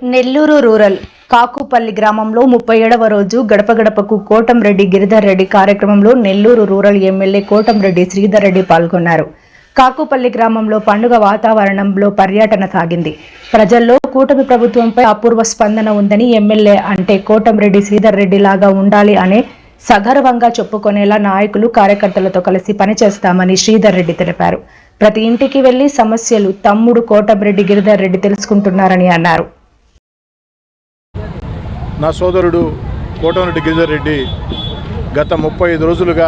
Nellore rural Kakupalli గ్రామంలో 37వ రోజు గడప గడపకు కోటంరెడ్డి గిరిధర్ రెడ్డి కార్యక్రమంలో నెల్లూరు రూరల్ ఎమ్మెల్యే కోటంరెడ్డి శ్రీధర్ రెడ్డి పాల్గొన్నారు. కాకుపల్లి గ్రామంలో పండుగ వాతావరణంలో పర్యటన సాగింది. ప్రజల్లో కూటమి ప్రభుత్వంపై అపూర్వ స్పందన ఉందని, ఎమ్మెల్యే అంటే కోటంరెడ్డి శ్రీధర్ రెడ్డి లాగా ఉండాలి అనే సగర్వంగా చెప్పుకునేలా నాయకులు కార్యకర్తలతో కలిసి పనిచేస్తామని శ్రీధర్ రెడ్డి తెలిపారు. ప్రతి ఇంటికి వెళ్లి సమస్యలు తమ్ముడు కోటంరెడ్డి గిరిధర్ రెడ్డి తెలుసుకుంటున్నారని అన్నారు. నా సోదరుడు కోటంరెడ్డి గిరిధర్ రెడ్డి గత 35 రోజులుగా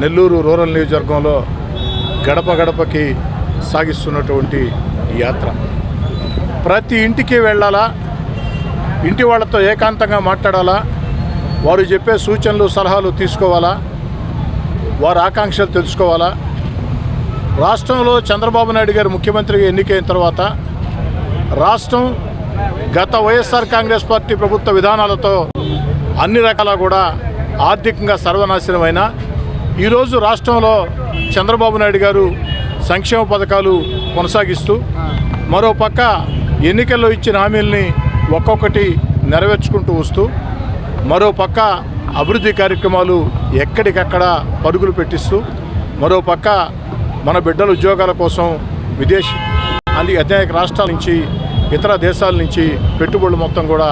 నెల్లూరు రూరల్ నియోజకవర్గంలో గడప గడపకి సాగిస్తున్నటువంటి యాత్ర. ప్రతి ఇంటికి వెళ్ళాలా, ఇంటి వాళ్ళతో ఏకాంతంగా మాట్లాడాలా, వారు చెప్పే సూచనలు సలహాలు తీసుకోవాలా, వారి ఆకాంక్షలు తెలుసుకోవాలా. రాష్ట్రంలో చంద్రబాబు నాయుడు గారు ముఖ్యమంత్రిగా ఎన్నికైన తర్వాత రాష్ట్రం గత వైఎస్ఆర్ కాంగ్రెస్ పార్టీ ప్రభుత్వ విధానాలతో అన్ని రకాల కూడా ఆర్థికంగా సర్వనాశనమైన ఈరోజు రాష్ట్రంలో చంద్రబాబు నాయుడు గారు సంక్షేమ పథకాలు కొనసాగిస్తూ మరోపక్క ఎన్నికల్లో ఇచ్చిన హామీల్ని ఒక్కొక్కటి నెరవేర్చుకుంటూ వస్తూ మరోపక్క అభివృద్ధి కార్యక్రమాలు ఎక్కడికక్కడ పరుగులు పెట్టిస్తూ మరోపక్క మన బిడ్డల ఉద్యోగాల కోసం అనేక రాష్ట్రాల నుంచి ఇతర దేశాల నుంచి పెట్టుబడులు మొత్తం కూడా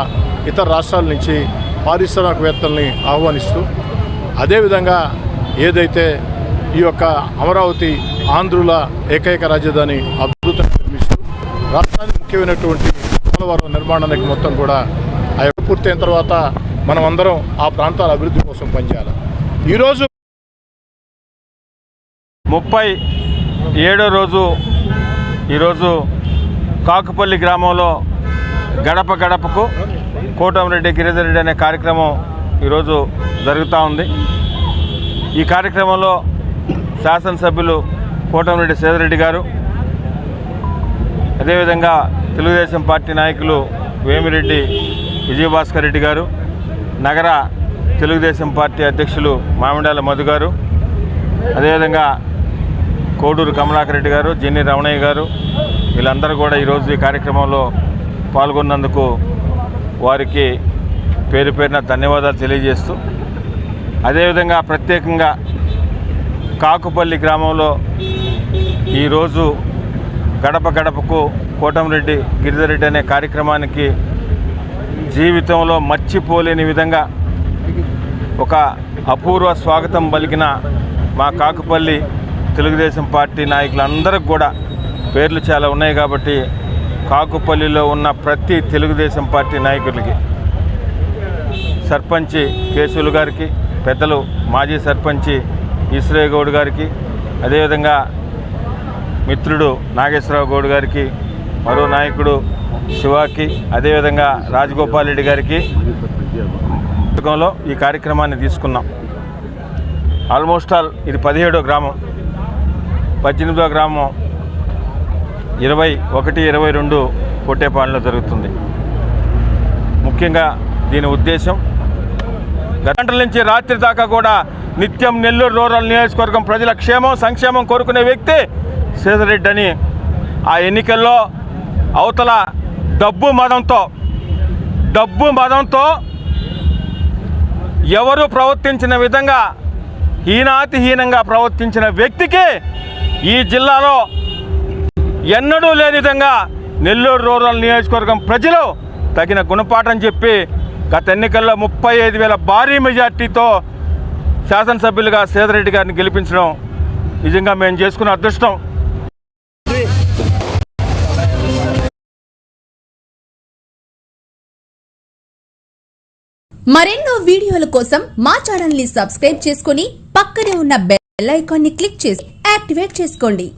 ఇతర రాష్ట్రాల నుంచి పారిశ్రామికవేత్తల్ని ఆహ్వానిస్తూ అదేవిధంగా ఏదైతే ఈ యొక్క అమరావతి ఆంధ్రుల ఏకైక రాజధాని అద్భుతంగా నిర్మిస్తూ రాష్ట్రానికి ముఖ్యమైనటువంటి పోలవరం నిర్మాణానికి మొత్తం కూడా ఆ యొక్క పూర్తయిన తర్వాత మనం అందరం ఆ ప్రాంతాల అభివృద్ధి కోసం పనిచేయాలి. ఈరోజు 37వ రోజు ఈరోజు కాకుపల్లి గ్రామంలో గడప గడపకు కోటంరెడ్డి గిరిధర్ రెడ్డి అనే కార్యక్రమం ఈరోజు జరుగుతూ ఉంది. ఈ కార్యక్రమంలో శాసనసభ్యులు కోటంరెడ్డి శ్రీధర్ రెడ్డి గారు, అదేవిధంగా తెలుగుదేశం పార్టీ నాయకులు వేమిరెడ్డి విజయభాస్కర్ రెడ్డి గారు, నగర తెలుగుదేశం పార్టీ అధ్యక్షులు మామిడాల మధు గారు, అదేవిధంగా కోడూరు కమలాకర్ రెడ్డి గారు, జిన్ని రమణయ్య గారు, వీళ్ళందరూ కూడా ఈరోజు ఈ కార్యక్రమంలో పాల్గొన్నందుకు వారికి పేరు పేరున ధన్యవాదాలు తెలియజేస్తూ, అదేవిధంగా ప్రత్యేకంగా కాకుపల్లి గ్రామంలో ఈరోజు గడప గడపకు కోటంరెడ్డి గిరిధర్ రెడ్డి అనే కార్యక్రమానికి జీవితంలో మర్చిపోలేని విధంగా ఒక అపూర్వ స్వాగతం పలికిన మా కాకుపల్లి తెలుగుదేశం పార్టీ నాయకులందరికీ కూడా పేర్లు చాలా ఉన్నాయి కాబట్టి కాకుపల్లిలో ఉన్న ప్రతి తెలుగుదేశం పార్టీ నాయకులకి, సర్పంచి కేశవులు గారికి, పెద్దలు మాజీ సర్పంచి ఈశ్వరయ్య గౌడ్ గారికి, అదేవిధంగా మిత్రుడు నాగేశ్వరరావు గౌడ్ గారికి, మరో నాయకుడు శివాకి, అదేవిధంగా రాజగోపాల్ రెడ్డి గారికి ఈ కార్యక్రమాన్ని తీసుకున్నాం. ఆల్మోస్ట్ ఆల్ ఇది 17వ గ్రామం. 18వ గ్రామం 21, 22 కోటేపాలెంలో జరుగుతుంది. ముఖ్యంగా దీని ఉద్దేశం గంటల నుంచి రాత్రి దాకా కూడా నిత్యం నెల్లూరు రూరల్ నియోజకవర్గం ప్రజల క్షేమం సంక్షేమం కోరుకునే వ్యక్తి శ్రీధర్ రెడ్డి అని ఆ ఎన్నికల్లో అవతల డబ్బు మదంతో ఎవరు ప్రవర్తించిన విధంగా హీనాతిహీనంగా ప్రవర్తించిన వ్యక్తికి ఈ జిల్లాలో ఎన్నడూ లేని విధంగా నెల్లూరు రూరల్ నియోజకవర్గం ప్రజలు తగిన గుణపాఠం చెప్పి గత ఎన్నికల్లో 35,000 భారీ మెజార్టీతో శాసనసభ్యులుగా శ్రీధర్ రెడ్డి గారిని గెలిపించడం నిజంగా మేము చేసుకున్న అదృష్టం. మరెన్నో వీడియోల కోసం మా ఛానల్ ని సబ్స్క్రైబ్ చేసుకుని పక్కనే ఉన్న బెల్ ఐకాన్ ని క్లిక్ చేసి యాక్టివేట్ చేసుకోండి.